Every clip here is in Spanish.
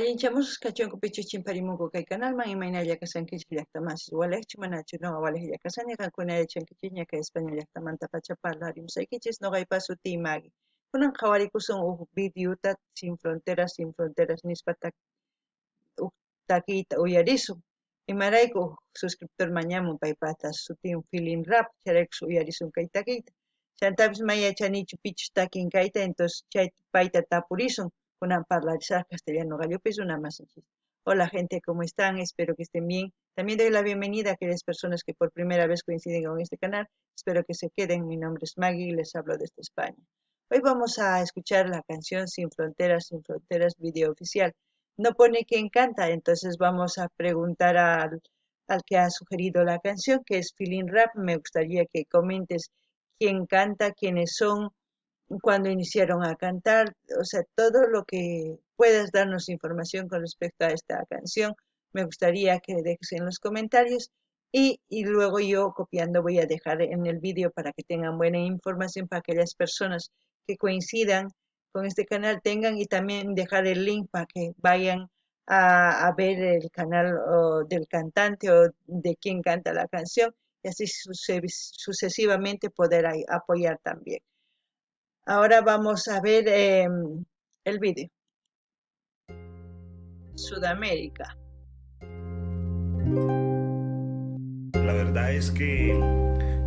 Allinchamos kachunku pichu chimparimunku kay canalman imaynalla kasankichik llaqtamanchis walekchu manachu no walej llakasani qankuna yachankichik ña kay España llaqtamanta pacha parlarimusaykichis noqaypas sutii Maggie. Kunan qhawarikusun videota sin fronteras nispa takiyta uyarisun. Imarayku suscriptor mañamun paypatas sutin Feeling Rap charaykus uyarisun kay takiyta. Chantapis mayachanichu pichus takin kayta entonces chay payta tapurisun. Kunan parlarizar castellano gallopis una más. Hola gente, ¿cómo están? Espero que estén bien. También doy la bienvenida a aquellas personas que por primera vez coinciden con este canal. Espero que se queden. Mi nombre es Maggie y les hablo desde España. Hoy vamos a escuchar la canción Sin Fronteras, video oficial. No pone quién canta, entonces vamos a preguntar al que ha sugerido la canción, que es Feeling Rap. Me gustaría que comentes quién canta, quiénes son, cuando iniciaron a cantar, o sea, todo lo que puedas darnos información con respecto a esta canción, me gustaría que dejes en los comentarios y luego yo copiando voy a dejar en el vídeo para que tengan buena información para aquellas personas que coincidan con este canal tengan y también dejar el link para que vayan a ver el canal del cantante o de quien canta la canción y así sucesivamente poder apoyar también. Ahora vamos a ver el vídeo. Sudamérica. La verdad es que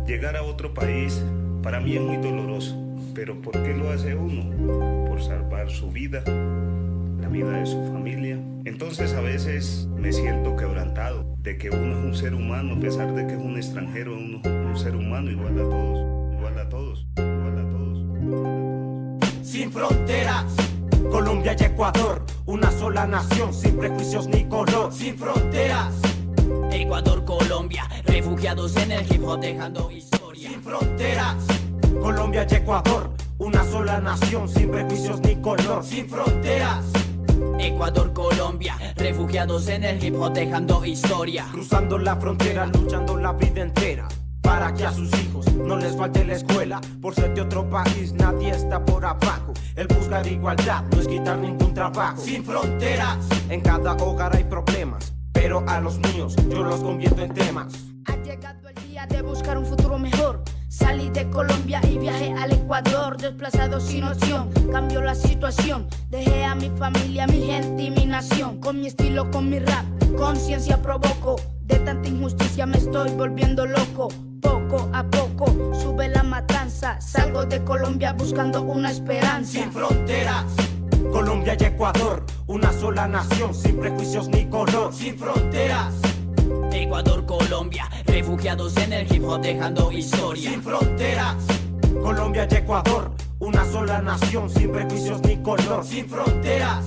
llegar a otro país para mí es muy doloroso. Pero ¿por qué lo hace uno? Por salvar su vida, la vida de su familia. Entonces a veces me siento quebrantado de que uno es un ser humano, a pesar de que es un extranjero, uno es un ser humano igual a todos, igual a todos, igual a todos. Sin fronteras, Colombia y Ecuador, una sola nación, sin prejuicios ni color. Sin fronteras, Ecuador, Colombia, refugiados en el hip hop dejando historia. Sin fronteras, Colombia y Ecuador, una sola nación, sin prejuicios ni color. Sin fronteras, Ecuador, Colombia, refugiados en el hip hop dejando historia. Cruzando la frontera, luchando la vida entera para que a sus hijos no les falte la escuela. Por ser de otro país, nadie está por abajo. El buscar igualdad no es quitar ningún trabajo. Sin fronteras, en cada hogar hay problemas, pero a los míos yo los convierto en temas. Ha llegado el día de buscar un futuro mejor. Salí de Colombia y viajé al Ecuador, desplazado sin opción, cambió la situación. Dejé a mi familia, mi gente y mi nación. Con mi estilo, con mi rap, conciencia provoco. De tanta injusticia me estoy volviendo loco. Poco a poco sube la matanza. Salgo de Colombia buscando una esperanza. Sin fronteras, Colombia y Ecuador, una sola nación, sin prejuicios ni color. Sin fronteras, Ecuador, Colombia, refugiados en el hip hop dejando historia. Sin fronteras, Colombia y Ecuador, una sola nación, sin prejuicios ni color. Sin fronteras,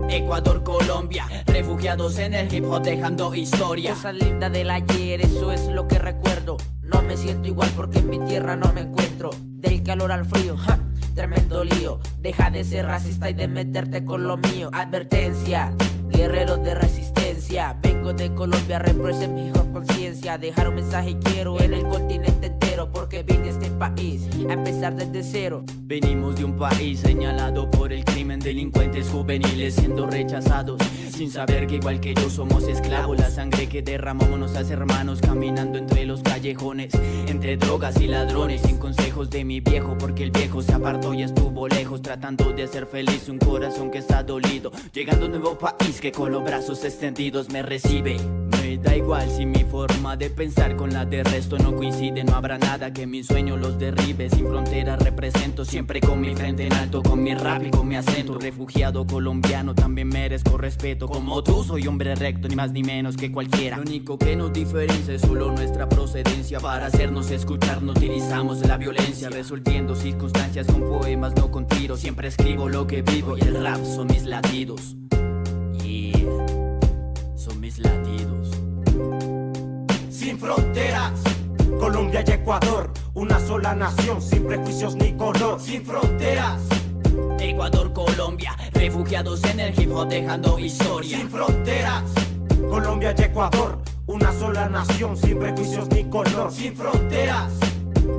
Ecuador, Colombia, refugiados en el hip hop dejando historia. Cosa linda del ayer, eso es lo que recuerdo. No me siento igual porque en mi tierra no me encuentro. Del calor al frío, tremendo lío. Deja de ser racista y de meterte con lo mío. Advertencia, guerreros de resistencia. Vengo de Colombia, represento mi conciencia. Dejar un mensaje quiero en el continente entero, porque vine a este país a empezar desde cero. Venimos de un país señalado por el crimen, delincuentes juveniles siendo rechazados, sin saber que igual que yo somos esclavos. La sangre que derramamos nos hace hermanos, caminando entre los callejones, entre drogas y ladrones, sin consejos de mi viejo, porque el viejo se apartó y estuvo lejos, tratando de hacer feliz un corazón que está dolido. Llegando a un nuevo país que con los brazos extendidos me recibe. Me da igual si mi forma de pensar con la de resto no coincide, no habrá nada que mi sueño los derribe. Sin fronteras represento siempre con mi frente en alto, con mi rap y con mi acento. Refugiado colombiano, también merezco respeto. Como tú soy hombre recto, ni más ni menos que cualquiera. Lo único que nos diferencia es solo nuestra procedencia. Para hacernos escuchar no utilizamos la violencia, resolviendo circunstancias con poemas, no con tiros. Siempre escribo lo que vivo y el rap son mis latidos. Yeah, son mis latidos. Sin fronteras, Colombia y Ecuador, una sola nación, sin prejuicios ni color. Sin fronteras, Ecuador, Colombia, refugiados en el hip hop dejando historia. Sin fronteras, Colombia y Ecuador, una sola nación, sin prejuicios ni color. Sin fronteras,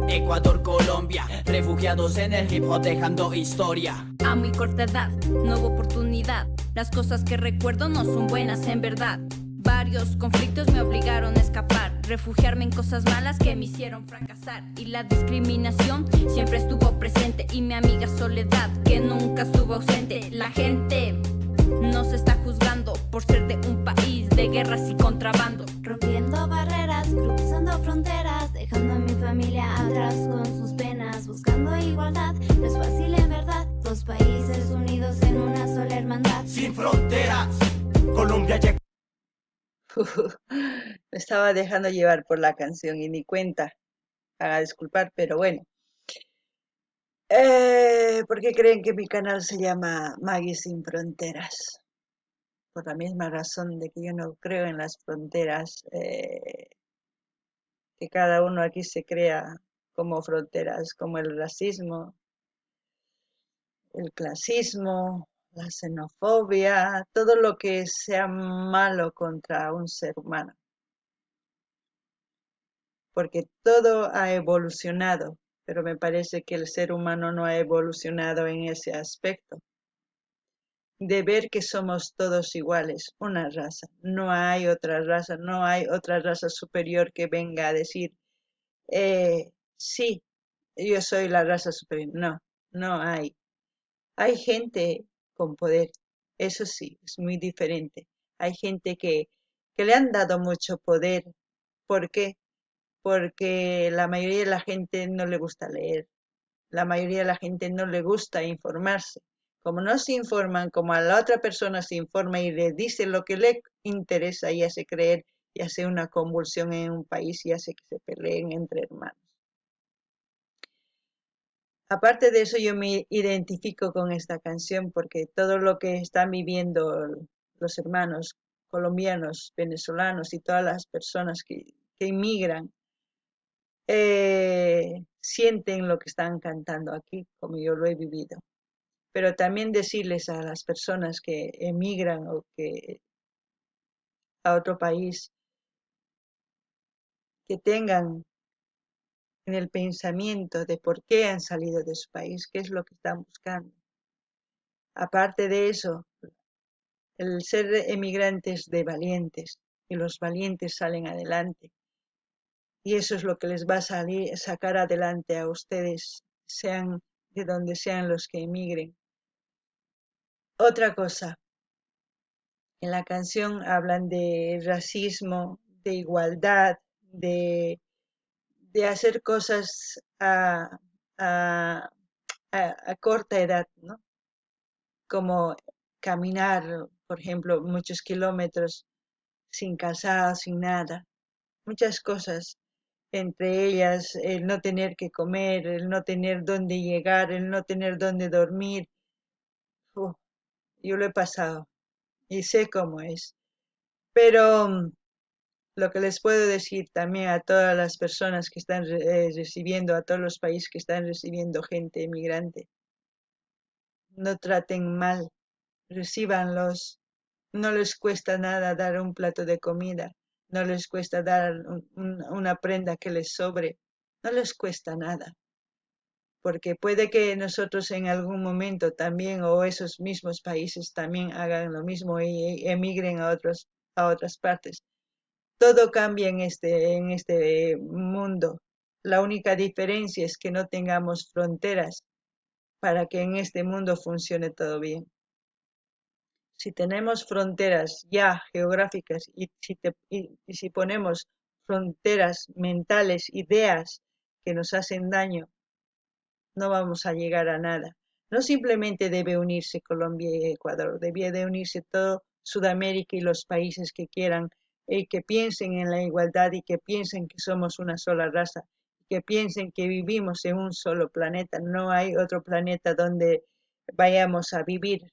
Ecuador, Colombia, refugiados en el hip hop dejando historia. A muy corta edad, no hubo oportunidad Las cosas que recuerdo no son buenas en verdad. Varios conflictos me obligaron a escapar, refugiarme en cosas malas que me hicieron fracasar. Y la discriminación siempre estuvo presente, y mi amiga Soledad, que nunca estuvo ausente. La gente nos está juzgando por ser de un país de guerras y contrabando. Rompiendo barreras, cruzando fronteras, dejando a mi familia atrás con sus penas, buscando igualdad, no es fácil en verdad. Dos países unidos en una sola hermandad. Sin fronteras, Colombia llega. Me estaba dejando llevar por la canción y ni cuenta. Haga disculpar, pero bueno. ¿Por qué creen que mi canal se llama Maggie Sin Fronteras? Por la misma razón de que yo no creo en las fronteras que cada uno aquí se crea como fronteras, como el racismo, el clasismo, la xenofobia, todo lo que sea malo contra un ser humano. Porque todo ha evolucionado, pero me parece que el ser humano no ha evolucionado en ese aspecto. De ver que somos todos iguales, una raza. No hay otra raza, no hay otra raza superior que venga a decir, sí, yo soy la raza superior. No, no hay. Hay gente con poder, eso sí, es muy diferente. Hay gente que le han dado mucho poder. ¿Por qué? Porque la mayoría de la gente no le gusta leer, la mayoría de la gente no le gusta informarse. Como no se informan, como a la otra persona se informa y le dice lo que le interesa y hace creer y hace una convulsión en un país y hace que se peleen entre hermanos. Aparte de eso, yo me identifico con esta canción porque todo lo que están viviendo los hermanos colombianos, venezolanos y todas las personas que inmigran, sienten lo que están cantando aquí, como yo lo he vivido. Pero también decirles a las personas que emigran o que a otro país, que tengan en el pensamiento de por qué han salido de su país, qué es lo que están buscando. Aparte de eso, el ser emigrantes de valientes, y los valientes salen adelante. Y eso es lo que les va a sacar adelante a ustedes, sean de donde sean los que emigren. Otra cosa, en la canción hablan de racismo, de igualdad, de hacer cosas a, a corta edad, ¿no? Como caminar, por ejemplo, muchos kilómetros sin calzado, sin nada. Muchas cosas, entre ellas el no tener que comer, el no tener dónde llegar, el no tener dónde dormir. Uf, yo lo he pasado y sé cómo es. Pero lo que les puedo decir también a todas las personas que están recibiendo, a todos los países que están recibiendo gente emigrante, no traten mal, recíbanlos. No les cuesta nada dar un plato de comida, no les cuesta dar una prenda que les sobre, no les cuesta nada, porque puede que nosotros en algún momento también o esos mismos países también hagan lo mismo y emigren a otras partes. Todo cambia en este mundo. La única diferencia es que no tengamos fronteras para que en este mundo funcione todo bien. Si tenemos fronteras ya geográficas y si ponemos fronteras mentales, ideas que nos hacen daño, no vamos a llegar a nada. No simplemente debe unirse Colombia y Ecuador, debía de unirse todo Sudamérica y los países que quieran y que piensen en la igualdad y que piensen que somos una sola raza, que piensen que vivimos en un solo planeta, no hay otro planeta donde vayamos a vivir,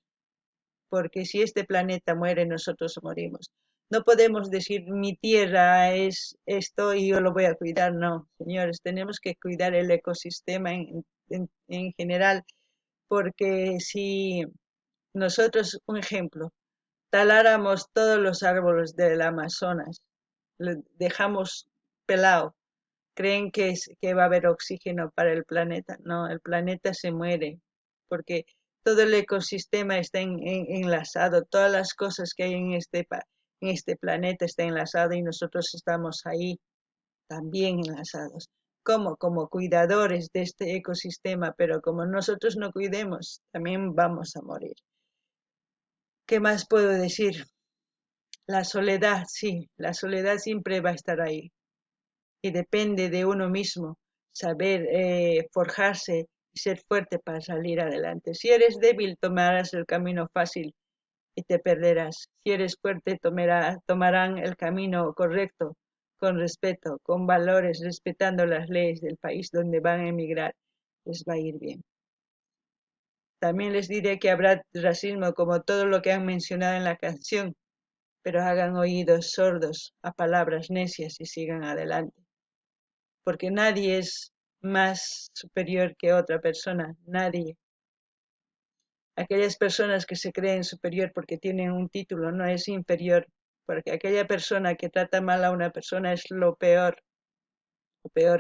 porque si este planeta muere, nosotros morimos. No podemos decir mi tierra es esto y yo lo voy a cuidar, no, señores, tenemos que cuidar el ecosistema en general, porque si nosotros, un ejemplo, taláramos todos los árboles del Amazonas, lo dejamos pelado, creen que va a haber oxígeno para el planeta. No, el planeta se muere porque todo el ecosistema está enlazado, todas las cosas que hay en este planeta está enlazado y nosotros estamos ahí también enlazados. Como cuidadores de este ecosistema, pero como nosotros no cuidemos, también vamos a morir. ¿Qué más puedo decir? La soledad, sí, la soledad siempre va a estar ahí y depende de uno mismo saber forjarse y ser fuerte para salir adelante. Si eres débil, tomarás el camino fácil y te perderás. Si eres fuerte, tomarán el camino correcto, con respeto, con valores, respetando las leyes del país donde van a emigrar. Les va a ir bien. También les diré que habrá racismo como todo lo que han mencionado en la canción, pero hagan oídos sordos a palabras necias y sigan adelante. Porque nadie es más superior que otra persona, nadie. Aquellas personas que se creen superior porque tienen un título no es inferior, porque aquella persona que trata mal a una persona es lo peor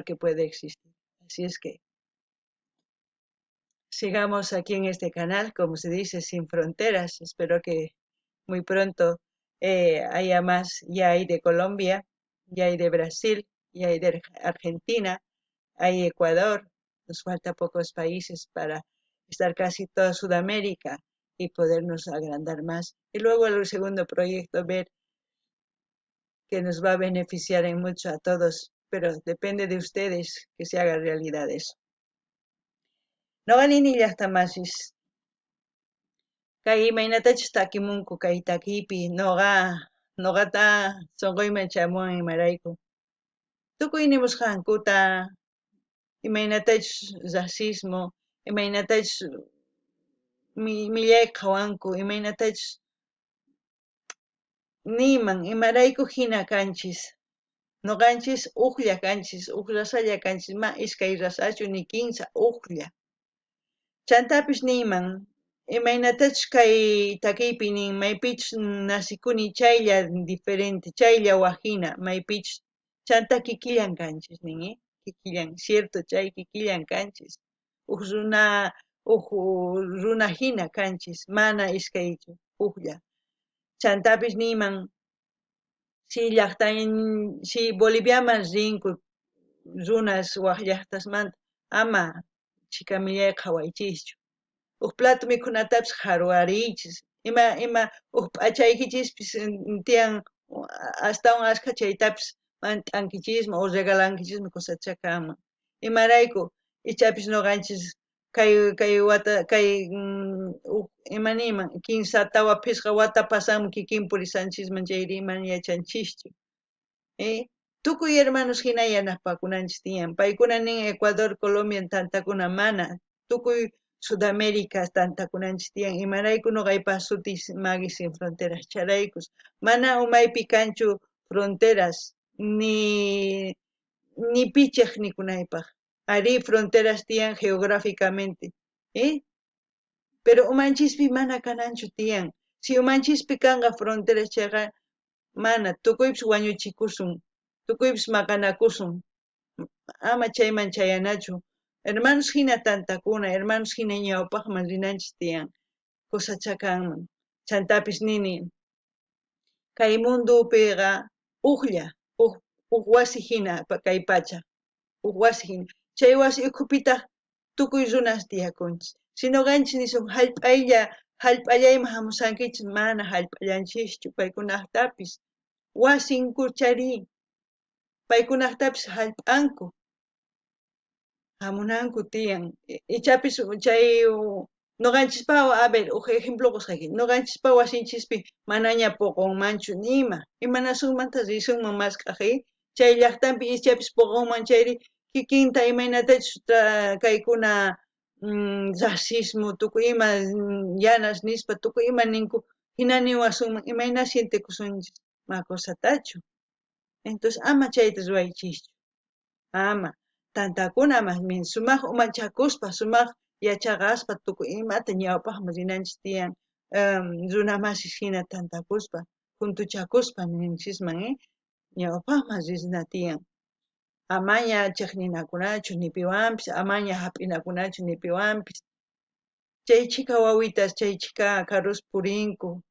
que puede existir. Así es que sigamos aquí en este canal, como se dice, sin fronteras. Espero que muy pronto haya más, ya hay de Colombia, ya hay de Brasil, ya hay de Argentina, hay Ecuador, nos falta pocos países para estar casi toda Sudamérica y podernos agrandar más. Y luego el segundo proyecto, ver que nos va a beneficiar en mucho a todos, pero depende de ustedes que se haga realidad eso. No ganini llaqtamasis, kay imaynatachus takimunku kay takipi, noqata sunquyman chamuwan imarayku. Tukuy nimusqankuta, imaynatachus racismo, imaynatachus millay qawanku, imaynatachus niman, imarayku hina kanchis. Nuqanchis uqlla kanchis, uqllasalla kanchis, ma iskay rasachu ni kinsa, uqlla. Chantapish niman, imaynatachus kay takiypi nin maypichus nasikuni chaylla diferente, chaylla waqhina, maypichus chanta kikillan kanchis nin, kikillan, cierto chay kikillan kanchis. Uq runa hina kanchis, mana iskaychu, uqlla. Chantapish niman, si Boliviaman rinku runas waq llaqtasmanta, ama chikamillay qhawaychischu. Uq plato mikhunatapish harwariychis, ima uq p'achaykichispis tiyan astawan ashkha chaytapish t'ankichismi o regalankichismi kusachakama. Imarayku ichapish nuqanchis kay wata imaniman kinsatawa phisqa wata pasanmi kikin purisanchisman chayri mana yachanchischu. Tukuy hermanos hina yanapaykunanchis tiyan, paykuna nin Ecuador, Colombia tantakuna mana, tukuy Sudamérica tantakunanchis tiyan, imarayku nuqaypaq suti Magui Sin Fronteras charaykus, mana umaypi kanchu fronteras ni pichaq nikunaypaq, ari fronteras tiyan geográficamente, pero umanchispi mana kananchu tiyan. Si umanchispi kanqa fronteras chayqa mana, tukuypish wañuchikusun, tukuypish maqanakusun, ama chayman chayanachu. Hermanos hina tantakuna, hermanos hina ñawpaqman rinanchis tiyan, kusachakanman. Chantapish nini, kay mundupiqa uqlla, uq wasi hina kay pacha, uq wasi hina. Chay wasi ukupita tukuy runas tiyakunchis. Si nuqanchis nisun hallp'allayman hamusankichis, mana hallp'allanchischu paykunaqtapish wasinkur chari, paykunaqtapish hallp'anku, hamunanku tiyan. Ichapish chay nuqanchishpa, a ver, uq ejemplo qusqayki, nuqanchishpa wasinchispi manaña puqunmanchu nima, imanasunmanta risunman mask'aqi, chay llaqtanpi ichapish puqunman chayri kikinta imaynatachus kaykuna racismo, tukuy ima yanas nispa, tukuy ima ninku, hina niwasunman, imayna sientikusunchis, ma kusatachu. Entonces ama chayta ruwaychischu, ama. Tantakuna masmin sumaq umachakuspa, sumaq yachaqaspa tukuy imata ñawpaqman rinanchis tiyan, runa masis hina tantakuspa, juntuchakuspa ninchisman, ñawpaqman risna tiyan. Amaña chiqninakunachu ni piwanpis, amaña hap'inakunachu ni piwanpis. Chaychika wawitas chaychika carros purinku,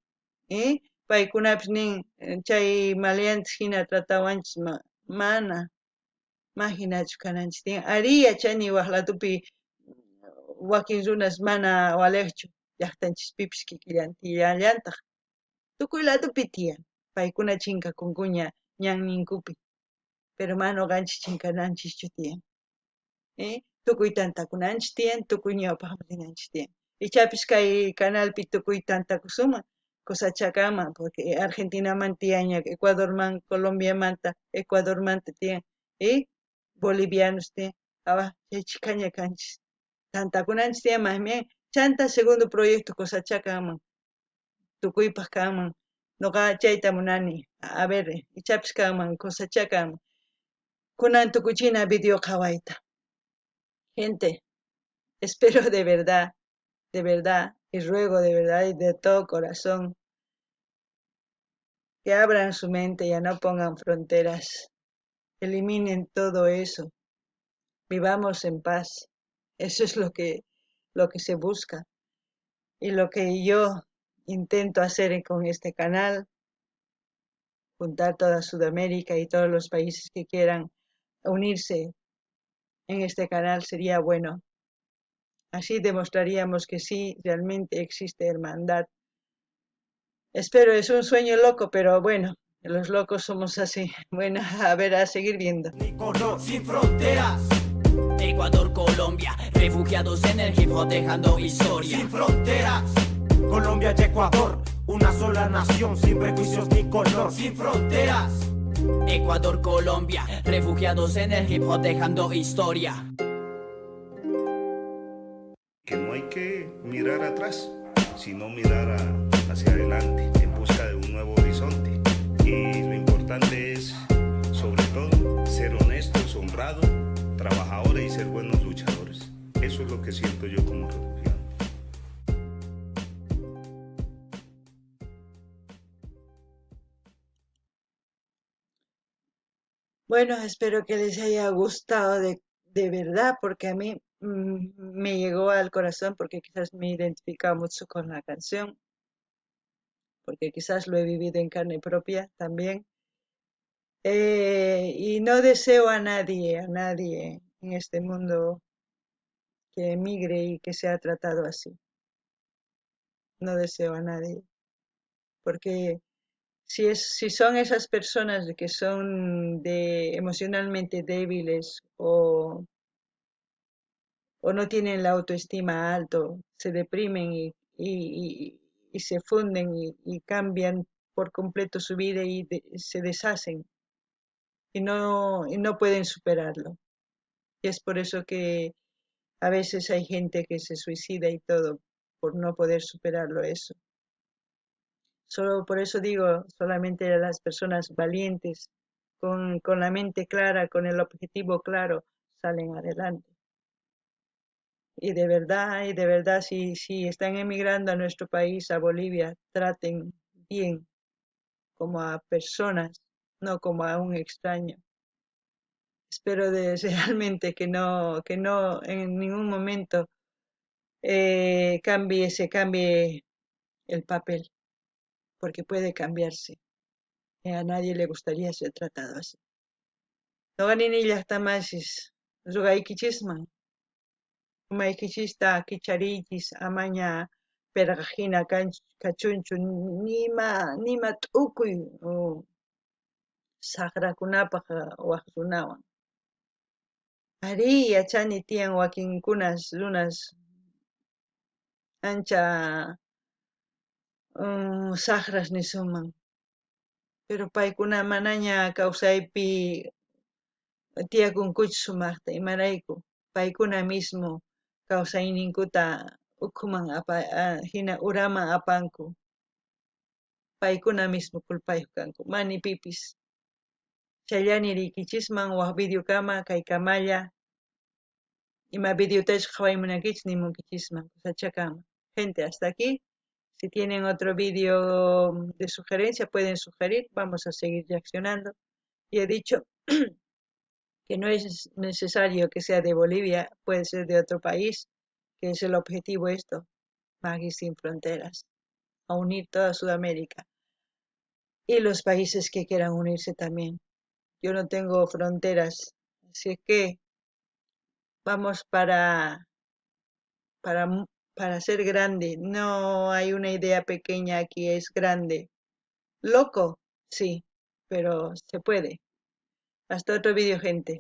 paykunapish nin chay maleantes hina tratawanchis mana hinachu kananchis tiyan ari yachani waq latupi wakin runas mana waleqchu llaqtanchispipish kikillantaq tukuy latupi tiyan paykuna chinkakunkuña ñan ninkupi pero mana nuqanchis chinkananchikchu tiyan tukuy tantakunanchis tiyan tukuy ñawpaqman rinanchis tiyan ichapish kay canalpi tukuy tantakusunman cosachakaman porque Argentinaman tiyan Ecuadorman Colombiamanta Ecuadormanta tiyan bolivianos tiyan chaychikaña kanchis tantakunanchis tiyan masmi chanta segundo proyecto cosachakanman tukuypaq kanman nuqa chayta munani a ver ichapish kanman cosachakanman kunan tukuchina video qhawayta gente espero de verdad y ruego de verdad y de todo corazón que abran su mente, ya no pongan fronteras, eliminen todo eso, vivamos en paz. Eso es lo que se busca y lo que yo intento hacer con este canal, juntar toda Sudamérica y todos los países que quieran unirse en este canal sería bueno. Así demostraríamos que sí, realmente existe hermandad. Espero, es un sueño loco, pero bueno, los locos somos así. Bueno, a ver, a seguir viendo. Sin fronteras. Ecuador, Colombia, refugiados en el hip hop dejando historia. Sin fronteras. Colombia y Ecuador, una sola nación, sin prejuicios ni color. Sin fronteras. Ecuador, Colombia, refugiados en el hip hop dejando historia. Que no hay que mirar atrás, sino mirar hacia adelante en busca de un nuevo horizonte. Y lo importante es, sobre todo, ser honestos, honrados, trabajadores y ser buenos luchadores. Eso es lo que siento yo como refugiado. Bueno, espero que les haya gustado de verdad, porque a mí me llegó al corazón, porque quizás me identifica mucho con la canción, porque quizás lo he vivido en carne propia también. Y no deseo a nadie en este mundo que emigre y que sea tratado así. No deseo a nadie, porque si son esas personas que son emocionalmente débiles o no tienen la autoestima alto, se deprimen y se funden y cambian por completo su vida y se deshacen y no pueden superarlo. Y es por eso que a veces hay gente que se suicida y todo por no poder superarlo eso. Solo por eso digo, solamente las personas valientes, con la mente clara, con el objetivo claro, salen adelante. Y de verdad, si están emigrando a nuestro país, a Bolivia, traten bien como a personas, no como a un extraño. Espero realmente que no en ningún momento se cambie el papel, porque puede cambiarse. A nadie le gustaría ser tratado así. Noqanini llaqtamasis ruqaykichisman. Umaykichista kichariychis amaña perqaqhina kachunchu nima t'ukuy saqrakunapaq waq runawan. Ari yachani tiyan wakinkunas runas ancha saqras nisunman. Pero paykuna manaña kawsaypi tiyakunkuchu sumaqta imarayku. Paykuna mismo kawsayninkuta ukhuman hina uraman apanku. Paykuna mismo culpayuq kanku, mani pipis. Chayllani riykichisman waq videokama kaykamalla ima videotachu qhawaymunankichis nimunkichisman kusachakama. Gente, hasta aquí. Si tienen otro video de sugerencia, pueden sugerir. Vamos a seguir reaccionando. Y he dicho que no es necesario que sea de Bolivia, puede ser de otro país, que es el objetivo esto, Magis sin fronteras, a unir toda Sudamérica y los países que quieran unirse también. Yo no tengo fronteras, así es que vamos para, para ser grande. No hay una idea pequeña aquí, es grande. Loco, sí, pero se puede. Hasta otro vídeo, gente.